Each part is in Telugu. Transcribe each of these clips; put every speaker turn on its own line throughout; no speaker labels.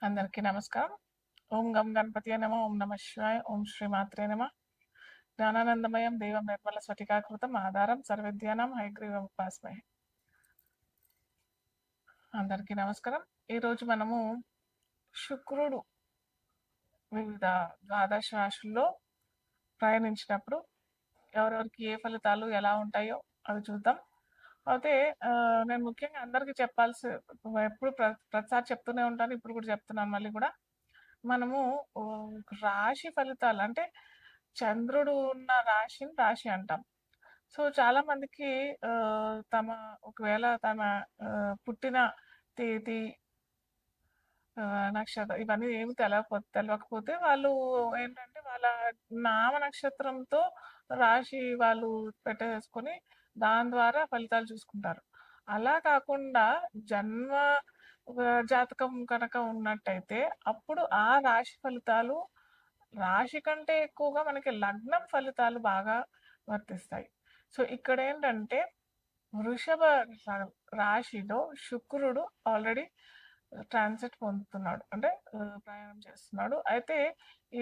అందరికీ నమస్కారం. ఓం గం గణపతియే నమః. ఓం నమః శివాయ. ఓం శ్రీ మాత్రే నమః. జ్ఞానానందమయం దేవం నిర్మల స్ఫటికాకృతం ఆధారం సర్వవిద్యానాం హయగ్రీవం ఉపాస్మహే. అందరికీ నమస్కారం. ఈరోజు మనము శుక్రుడు వివిధ ద్వాదశ రాశుల్లో ప్రయాణించినప్పుడు ఎవరెవరికి ఏ ఫలితాలు ఎలా ఉంటాయో అవి చూద్దాం. అయితే నేను ముఖ్యంగా అందరికీ చెప్పాల్సి ఎప్పుడు ప్రతిసారి చెప్తూనే ఉంటాను. ఇప్పుడు కూడా చెప్తున్నాను మళ్ళీ కూడా. మనము రాశి ఫలితాలు అంటే చంద్రుడు ఉన్న రాశిని రాశి అంటాం. సో చాలా మందికి ఒకవేళ తమ పుట్టిన తేదీ, నక్షత్రం ఇవన్నీ ఏమి తెలవకపోతే వాళ్ళు ఏంటంటే వాళ్ళ నామ నక్షత్రంతో రాశి వాళ్ళు పెట్టేసుకొని దాని ద్వారా ఫలితాలు చూసుకుంటారు. అలా కాకుండా జన్మ జాతకం కనుక ఉన్నట్టయితే అప్పుడు ఆ రాశి ఫలితాలు రాశి కంటే ఎక్కువగా మనకి లగ్నం ఫలితాలు బాగా వర్తిస్తాయి. సో ఇక్కడ ఏంటంటే వృషభ రాశిలో శుక్రుడు ఆల్రెడీ ట్రాన్సిట్ పొందుతున్నాడు, అంటే ప్రయాణం చేస్తున్నాడు. అయితే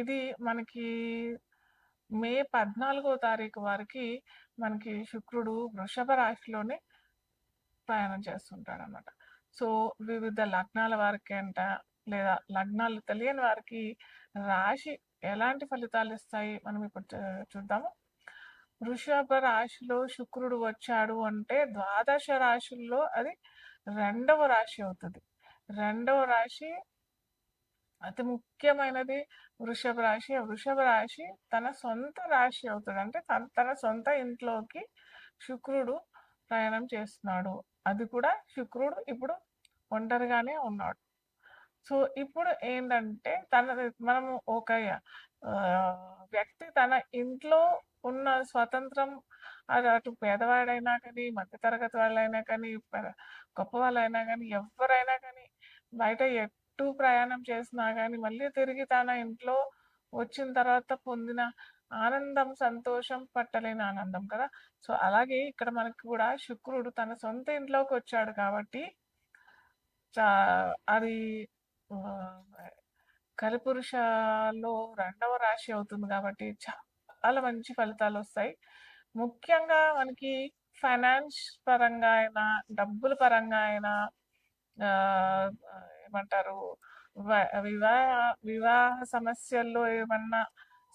ఇది మనకి మే 14వ తారీఖు వరకు మనకి శుక్రుడు వృషభ రాశిలోనే ప్రయాణం చేస్తుంటాడు అన్నమాట. సో వివిధ లగ్నాల వారికి అంట, లేదా లగ్నాలు తెలియని వారికి రాశి ఎలాంటి ఫలితాలు ఇస్తాయి మనం ఇప్పుడు చూద్దాము. వృషభ రాశిలో శుక్రుడు వచ్చాడు అంటే ద్వాదశ రాశుల్లో అది రెండవ రాశి అవుతుంది. రెండవ రాశి అతి ముఖ్యమైనది వృషభ రాశి. వృషభ రాశి తన సొంత రాశి అవుతుంది, అంటే తన సొంత ఇంట్లోకి శుక్రుడు ప్రయాణం చేస్తున్నాడు. అది కూడా శుక్రుడు ఇప్పుడు ఒంటరిగానే ఉన్నాడు. సో ఇప్పుడు ఏంటంటే మనము ఒక వ్యక్తి తన ఇంట్లో ఉన్న స్వతంత్రం, అది అటు పేదవాడైనా కానీ, మధ్యతరగతి వాళ్ళైనా కానీ, గొప్ప వాళ్ళైనా కానీ, ఎవరైనా కానీ బయట ఎటు ప్రయాణం చేసినా కానీ మళ్ళీ తిరిగి తన ఇంట్లో వచ్చిన తర్వాత పొందిన ఆనందం, సంతోషం పట్టలేని ఆనందం కదా. సో అలాగే ఇక్కడ మనకు కూడా శుక్రుడు తన సొంత ఇంట్లోకి వచ్చాడు కాబట్టి అది కలిపురుషలో రెండవ రాశి అవుతుంది కాబట్టి చాలా మంచి ఫలితాలు వస్తాయి. ముఖ్యంగా మనకి ఫైనాన్స్ పరంగా అయినా, డబ్బుల పరంగా అయినా, ఏమంటారు, వివాహ సమస్యల్లో ఏమన్నా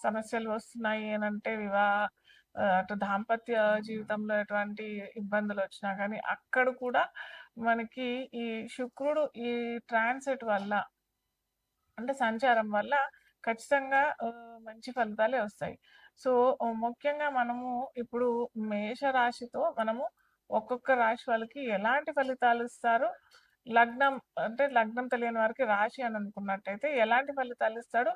సమస్యలు వస్తున్నాయి అని అంటే, అటు దాంపత్య జీవితంలో ఎటువంటి ఇబ్బందులు వచ్చినా కానీ అక్కడ కూడా మనకి ఈ శుక్రుడు ఈ ట్రాన్సిట్ వల్ల, అంటే సంచారం వల్ల ఖచ్చితంగా మంచి ఫలితాలే వస్తాయి. సో ముఖ్యంగా మనము ఇప్పుడు మేషరాశితో మనము ఒక్కొక్క రాశి వాళ్ళకి ఎలాంటి ఫలితాలు ఇస్తారు, లగ్నం అంటే లగ్నం తెలియని వారికి రాశి అని అనుకున్నట్టయితే ఎలాంటి ఫలితాలు ఇస్తాడు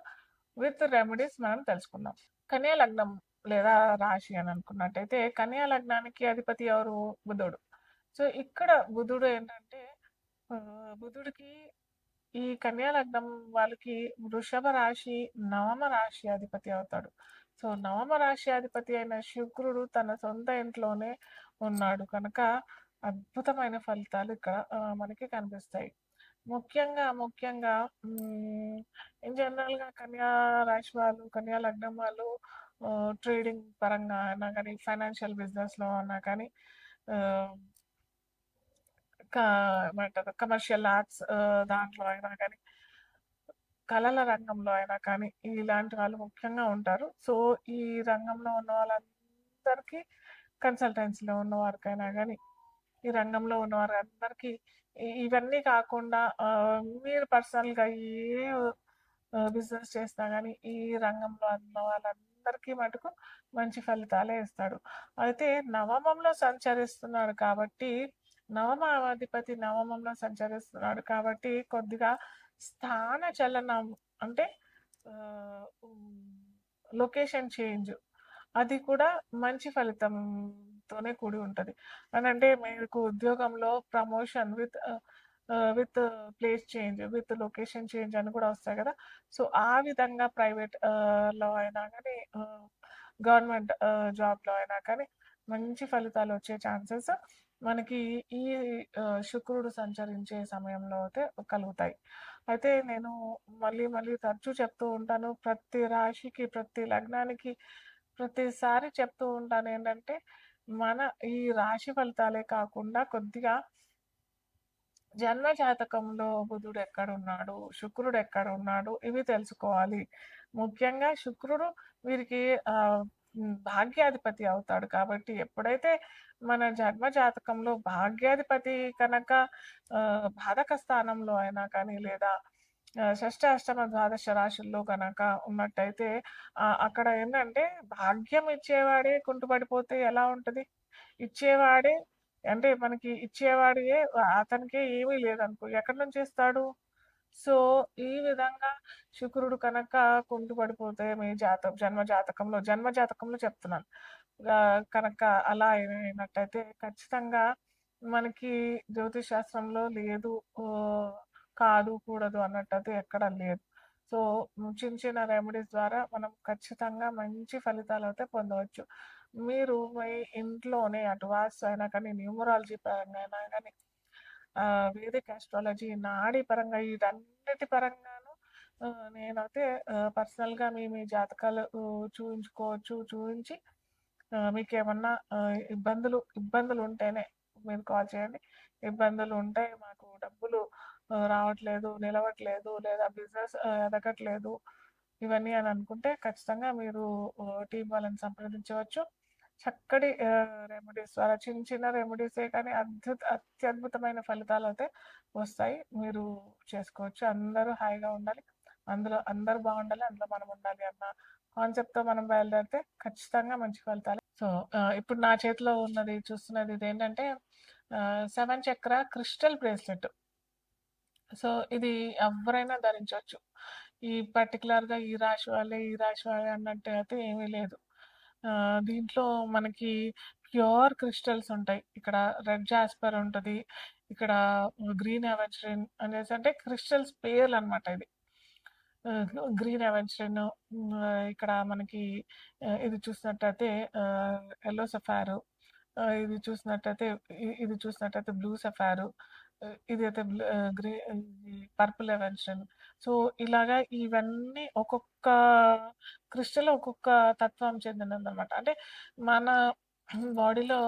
విత్ రెమెడీస్ మనం తెలుసుకుందాం. కన్యా లగ్నం లేదా రాశి అని అనుకున్నట్టయితే కన్యా లగ్నానికి అధిపతి ఎవరు? బుధుడు. సో ఇక్కడ బుధుడు ఏంటంటే బుధుడికి ఈ కన్యా లగ్నం వాళ్ళకి వృషభ రాశి నవమ రాశి అధిపతి అవుతాడు. సో నవమ రాశి అధిపతి అయిన శుక్రుడు తన సొంత ఇంట్లోనే ఉన్నాడు కనుక అద్భుతమైన ఫలితాలు ఇక్కడ మనకి కనిపిస్తాయి. ముఖ్యంగా ఇన్ జనరల్గా కన్యా రాశి వాళ్ళు, కన్యా లగ్నం వాళ్ళు ట్రేడింగ్ పరంగా అయినా కానీ, ఫైనాన్షియల్ బిజినెస్లో అన్నా కానీ, ఏమంటారు, కమర్షియల్ ఆర్ట్స్ దాంట్లో అయినా కానీ, కళల రంగంలో అయినా కానీ ఇలాంటి వాళ్ళు ముఖ్యంగా ఉంటారు. సో ఈ రంగంలో ఉన్న వాళ్ళందరికీ, కన్సల్టెన్సీలో ఉన్న వారికైనా కానీ, ఈ రంగంలో ఉన్న వారందరికీ ఇవన్నీ కాకుండా మీరు పర్సనల్గా ఏ బిజినెస్ చేసినా కానీ ఈ రంగంలో ఉన్న వాళ్ళందరికీ మటుకు మంచి ఫలితాలే ఇస్తాడు. అయితే నవమంలో సంచరిస్తున్నాడు కాబట్టి, నవమాధిపతి నవమంలో సంచరిస్తున్నాడు కాబట్టి కొద్దిగా స్థాన చలనం, అంటే లొకేషన్ చేంజ్, అది కూడా మంచి ఫలితంతోనే కూడి ఉంటుంది. అని అంటే మీకు ఉద్యోగంలో promotion with place change, with location change అని కూడా వస్తాయి కదా. సో ఆ విధంగా ప్రైవేట్ లో అయినా కానీ, గవర్నమెంట్ జాబ్లో అయినా కానీ మంచి ఫలితాలు వచ్చే ఛాన్సెస్ మనకి ఈ శుక్రుడు సంచరించే సమయంలో అయితే కలుగుతాయి. అయితే నేను మళ్ళీ మళ్ళీ తరచూ చెప్తూ ఉంటాను. ప్రతి రాశికి, ప్రతి లగ్నానికి ప్రతిసారి చెప్తూ ఉంటానేంటంటే, మన ఈ రాశి ఫలితాలే కాకుండా కొద్దిగా జన్మ జాతకంలో బుధుడెక్కడున్నాడు, శుక్రుడెక్కడున్నాడు ఇవి తెలుసుకోవాలి. ముఖ్యంగా శుక్రుడు వీరికి భాగ్యాధిపతి అవుతాడు. కాబట్టి ఎప్పుడైతే మన జన్మ జాతకంలో భాగ్యాధిపతి కనక బాధక స్థానంలో అయినా కానీ లేదా షష్ట, అష్టమ, ద్వాదశ రాశుల్లో గనక ఉన్నట్టయితే అక్కడ ఏందంటే భాగ్యం ఇచ్చేవాడే కుంటుపడిపోతే ఎలా ఉంటది? ఇచ్చేవాడే అంటే మనకి ఇచ్చేవాడే అతనికే ఏమీ లేదనుకో ఎక్కడి నుంచి ఇస్తాడు? సో, ఈ విధంగా శుక్రుడు కనుక కుంటుపడిపోతే మీ జన్మ జాతకంలో చెప్తున్నాను. కనుక అలా అయినట్టయితే ఖచ్చితంగా మనకి జ్యోతిష్ శాస్త్రంలో లేదు ఆహ్, కాదు, కూడదు అన్నట్టయితే ఎక్కడ లేదు. సో, చిన్న చిన్న రెమెడీస్ ద్వారా మనం ఖచ్చితంగా మంచి ఫలితాలైతే పొందవచ్చు. మీరు మీ ఇంట్లోనే అటు వాస్తు అయినా కానీ, న్యూమరాలజీ పరంగా అయినా గానీ వేదిక్ ఆస్ట్రాలజీ, నాడీ పరంగా వీటన్నిటి పరంగాను నేనైతే పర్సనల్‌గా మీ మీ జాతకాలు చూయించుకోవచ్చు. చూయించి మీకేమన్నా ఇబ్బందులుంటేనే మీరు కాల్ చేయండి. ఇబ్బందులుంటే మాకు డబ్బులు రావట్లేదు, నిలవట్లేదు లేదా బిజినెస్ ఎదగట్లేదు ఇవన్నీ అని అనుకుంటే ఖచ్చితంగా మీరు టీమ్ వాళ్ళని సంప్రదించవచ్చు. చక్కటి రెమెడీస్ ద్వారా చిన్న చిన్న రెమెడీసే కానీ అత్యద్భుతమైన ఫలితాలైతే వస్తాయి. మీరు చేసుకోవచ్చు. అందరూ హాయిగా ఉండాలి. అందులో అందరూ బాగుండాలి. అందులో మనం ఉండాలి అన్న కాన్సెప్ట్‌తో మనం బయలుదేరితే ఖచ్చితంగా మంచి ఫలితాలే. సో, ఇప్పుడు నా చేతిలో చూస్తున్నది ఇదేంటంటే 7 చక్ర క్రిస్టల్ బ్రేస్లెట్. సో, ఇది ఎవ్వరైనా ధరించొచ్చు. ఈ పర్టిక్యులర్‌గా ఈ రాశి వాళ్ళే అన్నట్టు అయితే ఏమీ లేదు. దీంట్లో మనకి ప్యూర్ క్రిస్టల్స్ ఉంటాయి. ఇక్కడ రెడ్ జాస్పర్ ఉంటది. ఇక్కడ గ్రీన్ అవెన్స్‌రిన్ అనేసి అంటే క్రిస్టల్స్ పేర్లనమాట ఇది. గ్రీన్ అవెన్స్‌రిన్ ఇక్కడ మనకి ఇది చూసినట్టయితే యెల్లో సఫారు. ఇది చూసినట్టయితే బ్లూ సఫారు. ఇదైతే ఇది పర్పుల్ ఎవెన్షన్. సో, ఇలాగా ఇవన్నీ ఒక్కొక్క క్రిస్టల్ ఒక్కొక్క తత్వం చెందినదనమాట. అంటే మన బాడీలో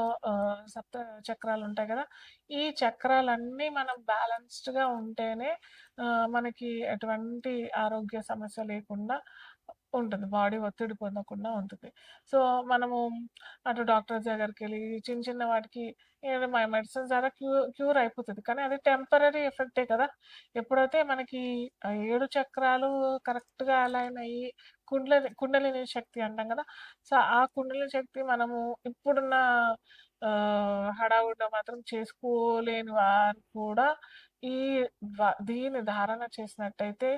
సప్త చక్రాలుంటాయి గదా! ఈ చక్రాలన్నీ మనం బ్యాలెన్స్డ్‌గా ఉంటేనే మనకి ఎటువంటి ఆరోగ్య సమస్య లేకుండా ఉంటుంది. బాడీ ఒత్తిడి పొందకుండా ఉంటుంది. సో, మనము అటు డాక్టర్స్ దగ్గరికెళ్ళి చిన్న చిన్న వాటికి ఏదో మెడిసిన్స్ ద్వారా క్యూర్ అయిపోతది. కానీ అది టెంపరరీ ఎఫెక్టే కదా! ఎప్పుడైతే మనకి ఆ 7 చక్రాలు కరెక్ట్‌గా అలైన్ అయ్యి కుండలిని శక్తి అంటాం కదా! సో, ఆ కుండలిని శక్తి మనము ఇప్పుడున్న హడావుడిలో మాత్రం చేసుకోలేని వారు కూడా ఈ దీన్ని ధారణ చేసినట్టయితే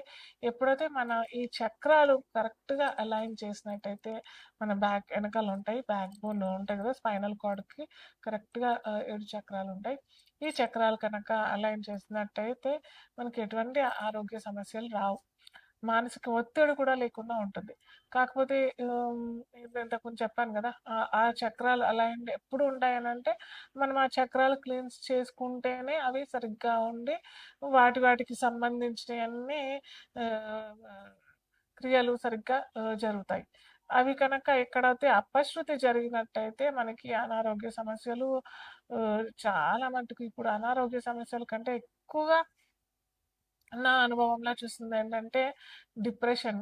ఎప్పుడైతే మన ఈ చక్రాలు కరెక్ట్‌గా అలైన్ చేసినట్టయితే మన బ్యాక్ ఎనకాల ఉంటాయి. బ్యాక్ బోన్ ఉంటాయి కదా! స్పైనల్ కార్డ్‌కి కరెక్ట్‌గా 7 చక్రాలుంటాయి. ఈ చక్రాలు కనుక అలైన్ చేసినట్టయితే మనకి ఎటువంటి ఆరోగ్య సమస్యలు రావు. మానసిక ఒత్తిడి కూడా లేకుండా ఉంటుంది. కాకపోతే నేను ఇంతకుముందు చెప్పాను గదా! ఆ చక్రాలు అలైన్డ్ ఎప్పుడు ఉంటాయనంటే, మనం ఆ చక్రాలు క్లీన్స్ చేసుకుంటేనే అవి సరిగ్గా ఉండి, వాటికి సంబంధించినయన్నీ ఆహ్, క్రియలు సరిగ్గా జరుగుతాయి. అవి కనుక ఎక్కడైతే అపశృతి జరిగినట్టయితే మనకి అనారోగ్య సమస్యలు చాలా మటుకు ఇప్పుడు అనారోగ్య సమస్యల కంటే ఎక్కువగా నా అనుభవంలో చూసిందేంటంటే depression,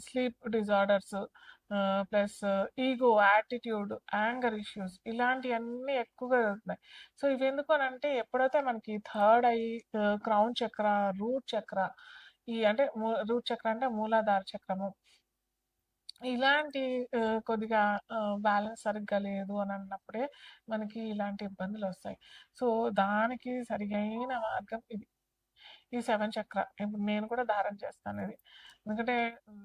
sleep disorders, plus ego, attitude, anger issues ఇలాంటియన్నీ ఎక్కువగా జరుగుతున్నాయి. సో, ఇవెందుకు అనంటే ఎప్పుడైతే మనకి third eye, crown chakra, root chakra అంటే రూట్ చక్ర అంటే మూలాధార చక్రము. ఇలాంటి కొద్దిగా బ్యాలెన్స్ సరిగ్గా లేదు అని అన్నప్పుడే మనకి ఇలాంటి ఇబ్బందులొస్తాయి. సో, దానికి సరియైన మార్గం ఇది. ఈ 7 చక్ర. ఇప్పుడు నేను కూడా ధారణ చేస్తానిది. ఎందుకంటే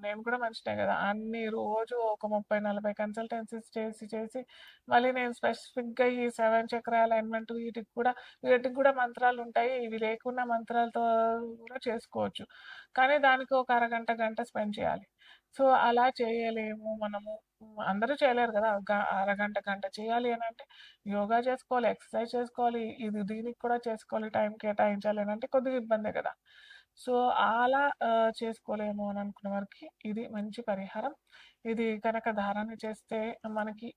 నేను కూడా మనిషినే గదా! అన్ని రోజు ఒక 30, 40 కన్సల్టెన్సీస్ చేసి మళ్ళీ నేను స్పెసిఫిక్‌గా ఈ 7 చక్ర అలైన్‌మెంట్ వీటికి కూడా మంత్రాలుంటాయి. ఇవి లేకున్నా మంత్రాలతో కూడా చేసుకోవచ్చు. కానీ దానికి ఒక అరగంట, గంట స్పెండ్ చేయాలి. సో, అలా చేయలేము మనము. అందరూ చేయలేరు గదా! అరగంట, గంట చేయాలి అనంటే యోగా చేసుకోవాలి, ఎక్సర్సైజ్ చేసుకోవాలి, ఇది దీనికి కూడా చేసుకోవాలి, టైం కేటాయించాలి అనంటే కొద్దిగా ఇబ్బందే గదా! సో, అలా చేసుకోలేము అని అనుకున్న వారికి ఇది మంచి పరిహారం. ఇది కనుక ధారణ చేస్తే మనకి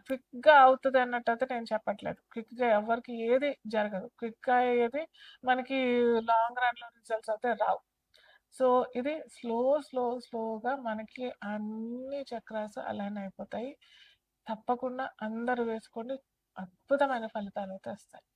క్విక్‌గా అవుతది అన్నట్టయితే నేను చెప్పట్లేదు. క్విక్‌గా ఎవ్వరికీ ఏది జరగదు. క్విక్‌గా అయ్యేది మనకి లాంగ్ రన్‌లో రిజల్ట్స్ అయితే రావు. సో, ఇది స్లోగా మనకి అన్ని చక్రాస్ అలైన్ అయిపోతాయి. తప్పకుండా అందరూ వేసుకోండి. అద్భుతమైన ఫలితాలైతే వస్తాయి.